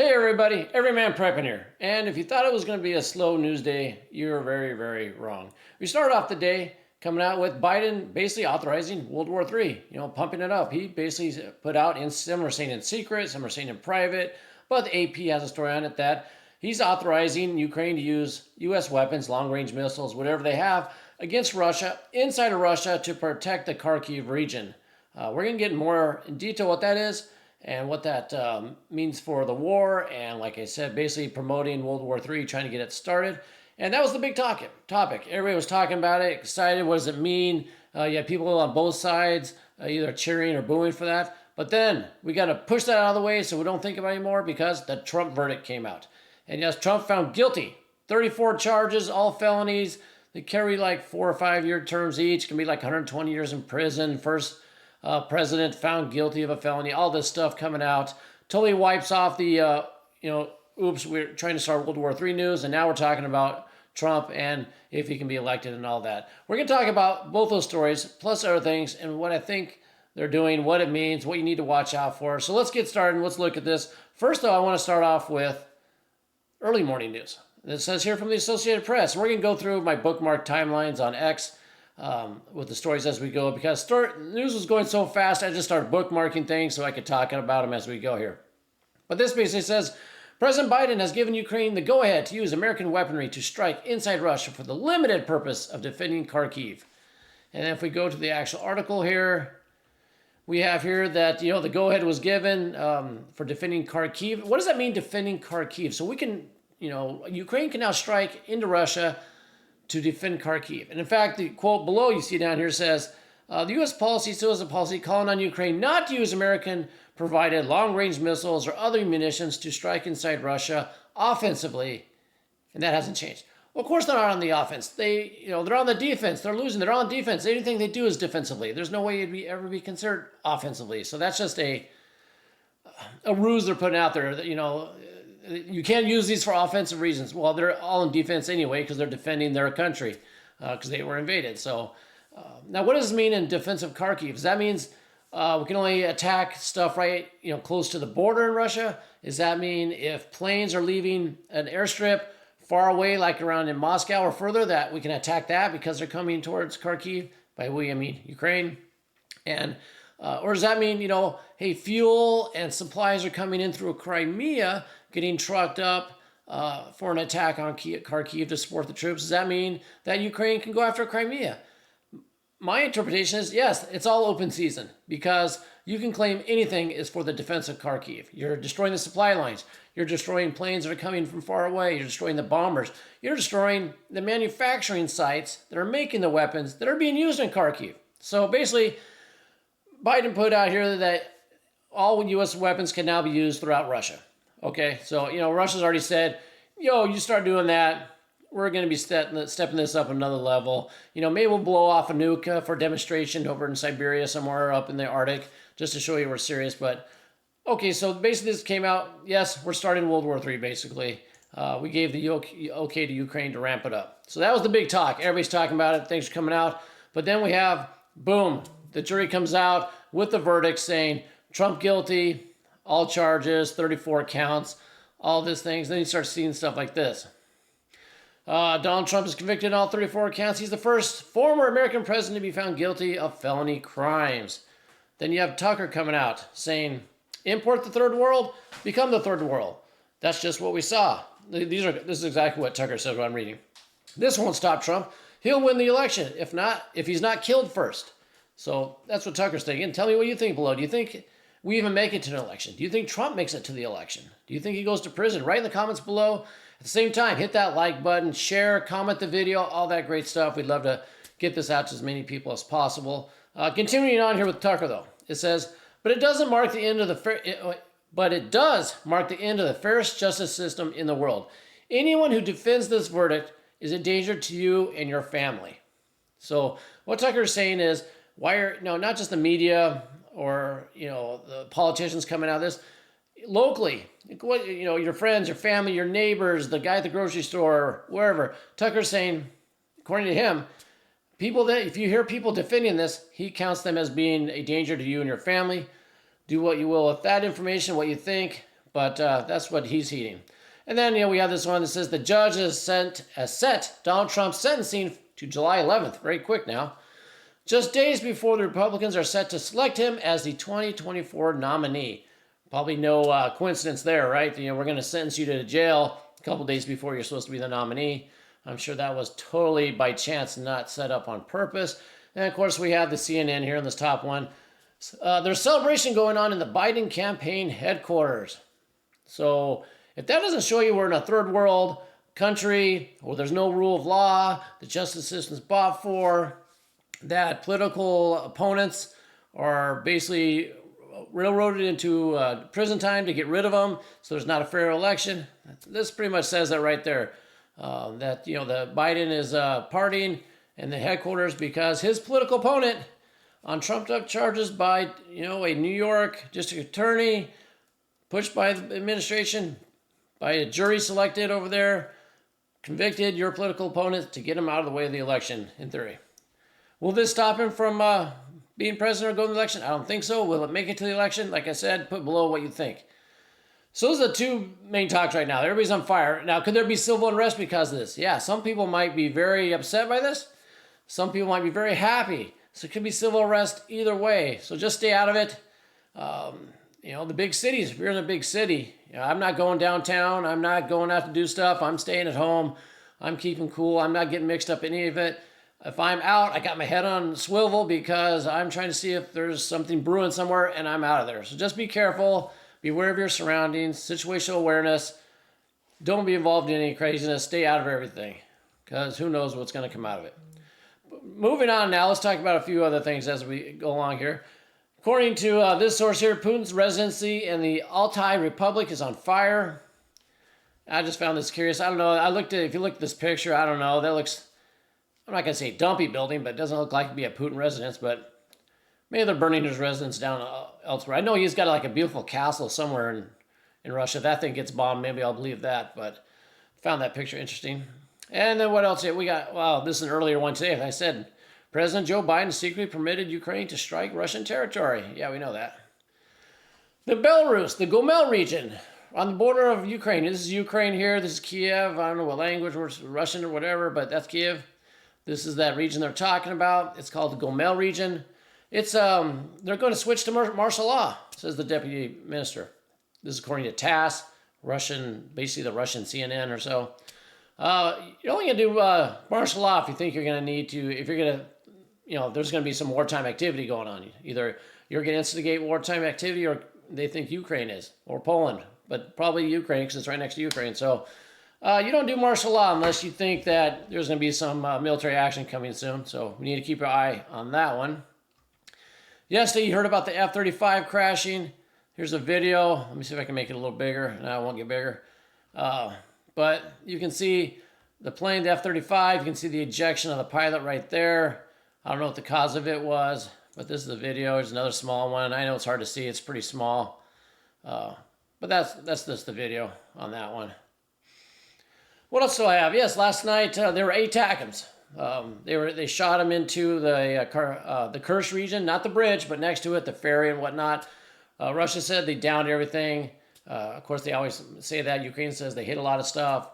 Hey everybody, Everyman prepping here. And if you thought it was going to be a slow news day, you're very, very wrong. We started off the day coming out with Biden basically authorizing World War III, pumping it up. He basically put out, some are saying in secret, some are saying in private, but the AP has a story on it that he's authorizing Ukraine to use U.S. weapons, long-range missiles, whatever they have, against Russia, inside of Russia, to protect the Kharkiv region. We're going to get more in detail what that is and what that means for the war. And like I said, basically promoting World War III, trying to get it started. And that was the big topic. Everybody was talking about it, excited. What does it mean? You had people on both sides either cheering or booing for that. But then we got to push that out of the way so we don't think about it anymore because the Trump verdict came out. And yes, Trump found guilty. 34 charges, all felonies. They carry like 4 or 5 year terms each. Can be like 120 years in prison. First president found guilty of a felony. All this stuff coming out totally wipes off the oops, we're trying to start World War III news, and now we're talking about Trump and if he can be elected and all that. We're going to talk about both those stories plus other things and what I think they're doing, what it means, what you need to watch out for. So let's get started. Let's look at this. First, though, I want to start off with early morning news. It says here from the Associated Press. We're going to go through my bookmark timelines on X with the stories as we go, because news was going so fast, I just started bookmarking things so I could talk about them as we go here. But this basically says, President Biden has given Ukraine the go-ahead to use American weaponry to strike inside Russia for the limited purpose of defending Kharkiv. And if we go to the actual article here, we have here that, the go-ahead was given for defending Kharkiv. What does that mean, defending Kharkiv? So we can, Ukraine can now strike into Russia to defend Kharkiv. And in fact, the quote below you see down here says, the U.S. policy still is a policy calling on Ukraine not to use American-provided long-range missiles or other munitions to strike inside Russia offensively, and that hasn't changed. Well, of course they're not on the offense. They're on the defense. They're losing. They're on defense. Anything they do is defensively. There's no way you'd ever be considered offensively. So that's just a ruse they're putting out there. You can't use these for offensive reasons. Well, they're all in defense anyway because they're defending their country because they were invaded. So now what does this mean in defensive Kharkiv? Does that means we can only attack stuff right, close to the border in Russia? Does that mean if planes are leaving an airstrip far away, like around in Moscow or further, that we can attack that because they're coming towards Kharkiv? By we, I mean Ukraine. And or does that mean, hey, fuel and supplies are coming in through Crimea, getting trucked up for an attack on Kharkiv to support the troops? Does that mean that Ukraine can go after Crimea? My interpretation is yes, it's all open season because you can claim anything is for the defense of Kharkiv. You're destroying the supply lines. You're destroying planes that are coming from far away. You're destroying the bombers. You're destroying the manufacturing sites that are making the weapons that are being used in Kharkiv. So basically, Biden put out here that all U.S. weapons can now be used throughout Russia. Okay, so, Russia's already said, you start doing that, we're going to be stepping this up another level. Maybe we'll blow off a nuke for demonstration over in Siberia somewhere up in the Arctic just to show you we're serious. But, okay, so basically this came out, yes, we're starting World War III, basically. We gave the okay to Ukraine to ramp it up. So that was the big talk. Everybody's talking about it. Things are coming out. But then we have, boom, the jury comes out with the verdict saying Trump guilty, all charges, 34 counts, all these things. Then you start seeing stuff like this. Donald Trump is convicted on all 34 counts. He's the first former American president to be found guilty of felony crimes. Then you have Tucker coming out saying, import the third world, become the third world. That's just what we saw. This is exactly what Tucker said when I'm reading. This won't stop Trump. He'll win the election. If he's not killed first. So that's what Tucker's thinking. Tell me what you think below. Do you think we even make it to an election? Do you think Trump makes it to the election? Do you think he goes to prison? Write in the comments below. At the same time, hit that like button, share, comment the video, all that great stuff. We'd love to get this out to as many people as possible. Continuing on here with Tucker, though, it says, but it does mark the end of the fairest justice system in the world. Anyone who defends this verdict is a danger to you and your family. So what Tucker is saying is, why are not just the media or the politicians coming out of this locally? Your friends, your family, your neighbors, the guy at the grocery store, wherever. Tucker's saying, according to him, if you hear people defending this, he counts them as being a danger to you and your family. Do what you will with that information, what you think. But that's what he's heeding. And then we have this one that says the judge has set Donald Trump's sentencing to July 11th. Very quick now. Just days before the Republicans are set to select him as the 2024 nominee. Probably no coincidence there, right? We're going to sentence you to jail a couple days before you're supposed to be the nominee. I'm sure that was totally by chance, not set up on purpose. And of course, we have the CNN here in this top one. There's a celebration going on in the Biden campaign headquarters. So if that doesn't show you we're in a third world country where there's no rule of law, the justice system's bought for, that political opponents are basically railroaded into prison time to get rid of them, so there's not a fair election. This pretty much says that right there. That the Biden is partying in the headquarters because his political opponent on trumped-up charges by a New York district attorney, pushed by the administration, by a jury selected over there, convicted your political opponent to get him out of the way of the election, in theory. Will this stop him from being president or going to the election? I don't think so. Will it make it to the election? Like I said, put below what you think. So those are the two main talks right now. Everybody's on fire. Now, could there be civil unrest because of this? Yeah, some people might be very upset by this. Some people might be very happy. So it could be civil unrest either way. So just stay out of it. The big cities, if you're in a big city, I'm not going downtown. I'm not going out to do stuff. I'm staying at home. I'm keeping cool. I'm not getting mixed up in any of it. If I'm out, I got my head on swivel because I'm trying to see if there's something brewing somewhere, and I'm out of there. So just be careful. Be aware of your surroundings, situational awareness. Don't be involved in any craziness. Stay out of everything because who knows what's going to come out of it. Moving on now, let's talk about a few other things as we go along here. According to this source here, Putin's residency in the Altai Republic is on fire. I just found this curious. I don't know. If you look at this picture, I don't know. That looks, I'm not going to say dumpy building, but it doesn't look like it'd be a Putin residence, but maybe they're burning his residence down elsewhere. I know he's got like a beautiful castle somewhere in Russia. If that thing gets bombed, maybe I'll believe that, but found that picture interesting. And then what else? We got, wow, this is an earlier one today. I said, President Joe Biden secretly permitted Ukraine to strike Russian territory. Yeah, we know that. The Belarus, the Gomel region, on the border of Ukraine. This is Ukraine here. This is Kiev. I don't know what language, Russian or whatever, but that's Kiev. This is that region they're talking about. It's called the Gomel region. It's they're going to switch to martial law, says the deputy minister. This is according to TASS, basically the Russian CNN or so. You're only going to do martial law if you think you're going to need to, if you're going to, there's going to be some wartime activity going on. Either you're going to instigate wartime activity or they think Ukraine is, or Poland, but probably Ukraine because it's right next to Ukraine. So you don't do martial law unless you think that there's going to be some military action coming soon. So we need to keep your eye on that one. Yesterday, you heard about the F-35 crashing. Here's a video. Let me see if I can make it a little bigger. No, it won't get bigger. But you can see the plane, the F-35. You can see the ejection of the pilot right there. I don't know what the cause of it was, but this is the video. There's another small one. I know it's hard to see. It's pretty small. But that's just the video on that one. What else do I have? Yes, last night there were 8 ATACMS. They shot them into the Kerch region, not the bridge, but next to it, the ferry and whatnot. Russia said they downed everything. Of course, they always say that. Ukraine says they hit a lot of stuff,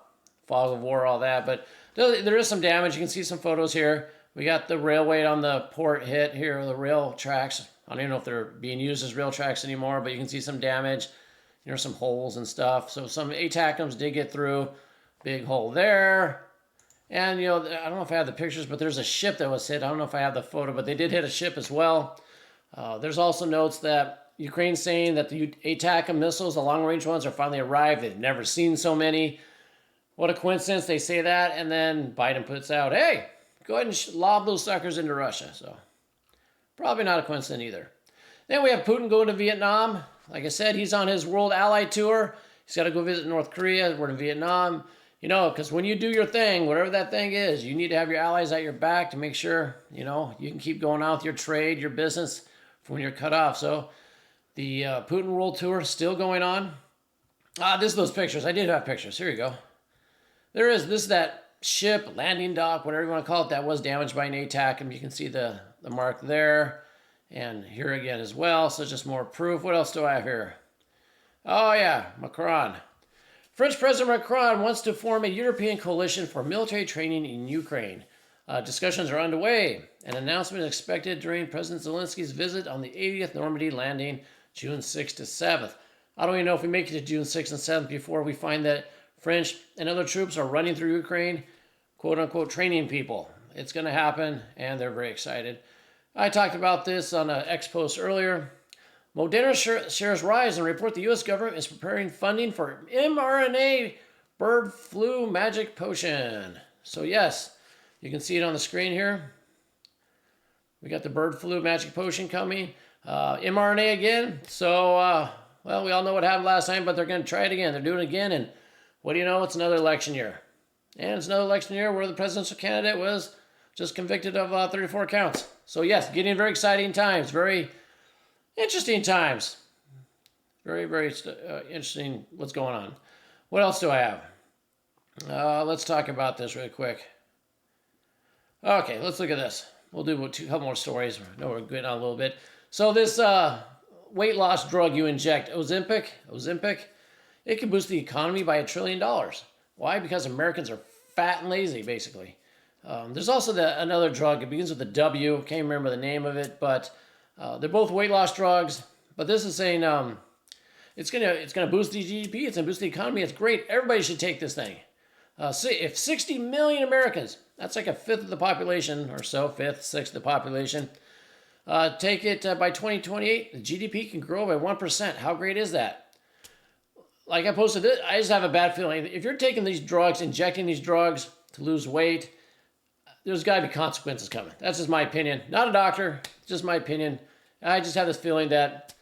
fog of war, all that. But there is some damage. You can see some photos here. We got the railway on the port hit here, the rail tracks. I don't even know if they're being used as rail tracks anymore, but you can see some damage. There's some holes and stuff. So some ATACMS did get through. Big hole there. And, I don't know if I have the pictures, but there's a ship that was hit. I don't know if I have the photo, but they did hit a ship as well. There's also notes that Ukraine's saying that the ATACMS missiles, the long-range ones, are finally arrived. They've never seen so many. What a coincidence. They say that, and then Biden puts out, hey, go ahead and lob those suckers into Russia. So probably not a coincidence either. Then we have Putin going to Vietnam. Like I said, he's on his World Ally Tour. He's got to go visit North Korea. We're in Vietnam. Because when you do your thing, whatever that thing is, you need to have your allies at your back to make sure, you can keep going on with your trade, your business from when you're cut off. So the Putin World Tour is still going on. This is those pictures. I did have pictures. Here you go. This is that ship, landing dock, whatever you want to call it, that was damaged by an ATACMS. You can see the mark there. And here again as well. So just more proof. What else do I have here? Oh, yeah, Macron. French President Macron wants to form a European coalition for military training in Ukraine. Discussions are underway. An announcement is expected during President Zelensky's visit on the 80th Normandy landing, June 6th to 7th. I don't even know if we make it to June 6th and 7th before we find that French and other troops are running through Ukraine, quote unquote, training people. It's going to happen, and they're very excited. I talked about this on an X post earlier. Moderna shares rise and report the U.S. government is preparing funding for mRNA bird flu magic potion. So yes, you can see it on the screen here. We got the bird flu magic potion coming. mRNA again. So, well, we all know what happened last time, but they're going to try it again. They're doing it again, and what do you know? It's another election year. And it's another election year where the presidential candidate was just convicted of 34 counts. So yes, getting very exciting times. Very interesting times. Very, very interesting what's going on. What else do I have? Let's talk about this real quick. Okay, let's look at this. We'll do a couple more stories. I know we're getting on a little bit. So this weight loss drug you inject, Ozempic, it can boost the economy by $1 trillion. Why? Because Americans are fat and lazy, basically. There's also another drug. It begins with a W. Can't remember the name of it, but they're both weight loss drugs. But this is saying it's gonna boost the GDP. It's gonna boost the economy. It's great. Everybody should take this thing. If 60 million Americans, that's like a fifth of the population or so, fifth, sixth of the population, take it by 2028, the GDP can grow by 1%. How great is that? Like I posted it, I just have a bad feeling. If you're taking these drugs, injecting these drugs to lose weight, there's got to be consequences coming. That's just my opinion. Not a doctor, just my opinion. I just have this feeling that,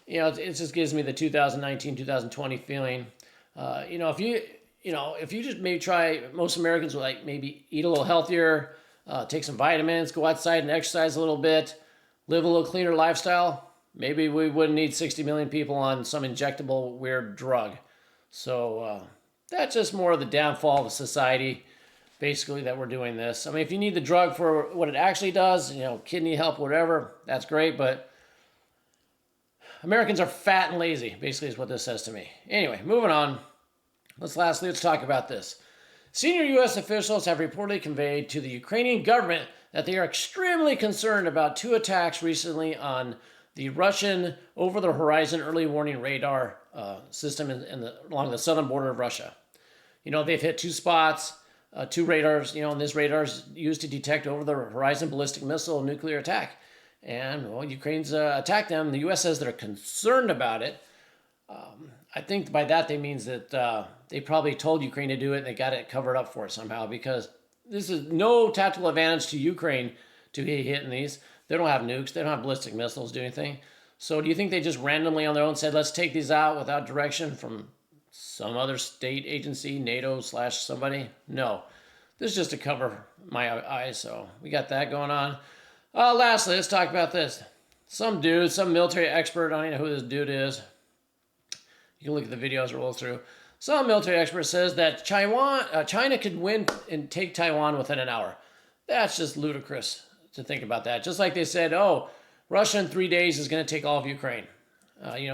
it just gives me the 2019, 2020 feeling. If you just maybe try, most Americans will maybe eat a little healthier, take some vitamins, go outside and exercise a little bit, live a little cleaner lifestyle, maybe we wouldn't need 60 million people on some injectable weird drug. So that's just more of the downfall of the society, basically, that we're doing this. I mean, if you need the drug for what it actually does, kidney help, whatever, that's great. But Americans are fat and lazy, basically is what this says to me. Anyway, moving on. Let's talk about this. Senior U.S. officials have reportedly conveyed to the Ukrainian government that they are extremely concerned about 2 attacks recently on the Russian over-the-horizon early warning radar system along the southern border of Russia. They've hit 2 spots, 2 radars, and this radar is used to detect over-the-horizon ballistic missile and nuclear attack. And, Ukraine's attacked them. The U.S. says they're concerned about it. I think by that they means that they probably told Ukraine to do it and they got it covered up for it somehow, because this is no tactical advantage to Ukraine to be hitting these. They don't have nukes. They don't have ballistic missiles, do anything. So do you think they just randomly on their own said, let's take these out without direction from some other state agency, NATO / somebody? No. This is just to cover my eyes, so we got that going on. Lastly, let's talk about this. Some military expert, I don't know who this dude is. You can look at the videos roll through. Some military expert says that China could win and take Taiwan within an hour. That's just ludicrous to think about that. Just like they said, Russia in 3 days is going to take all of Ukraine.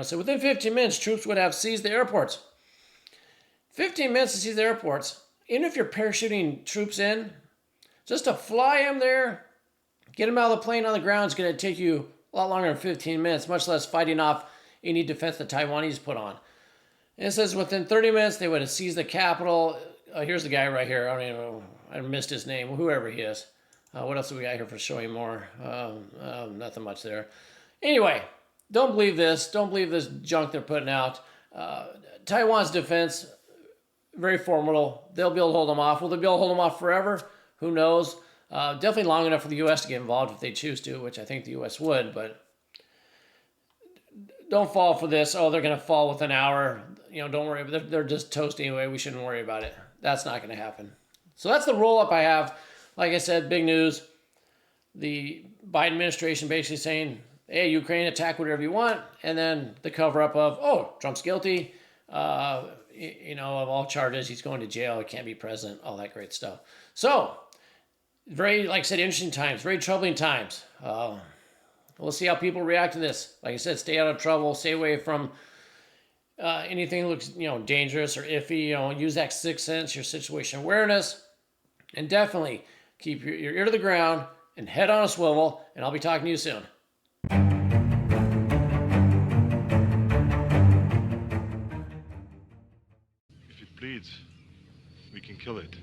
So within 15 minutes, troops would have seized the airports. 15 minutes to seize the airports. Even if you're parachuting troops in, just to fly them there, get them out of the plane on the ground is going to take you a lot longer than 15 minutes, much less fighting off any defense the Taiwanese put on. And it says within 30 minutes, they would have seized the capital. Here's the guy right here. I don't even know. I missed his name. Whoever he is. What else do we got here for showing more? Nothing much there. Anyway, don't believe this. Don't believe this junk they're putting out. Taiwan's defense, very formidable. They'll be able to hold them off. Will they be able to hold them off forever? Who knows? Definitely long enough for the U.S. to get involved if they choose to, which I think the U.S. would, but don't fall for this. They're going to fall within an hour. Don't worry. They're just toast anyway. We shouldn't worry about it. That's not going to happen. So that's the roll-up I have. Like I said, big news. The Biden administration basically saying, hey, Ukraine, attack whatever you want. And then the cover-up of, Trump's guilty. Of all charges. He's going to jail. He can't be president. All that great stuff. So, very, like I said, interesting times. Very troubling times. We'll see how people react to this. Like I said, stay out of trouble. Stay away from anything looks dangerous or iffy, use that sixth sense, your situation awareness, and definitely keep your ear to the ground and head on a swivel. And I'll be talking to you soon. If it bleeds, we can kill it.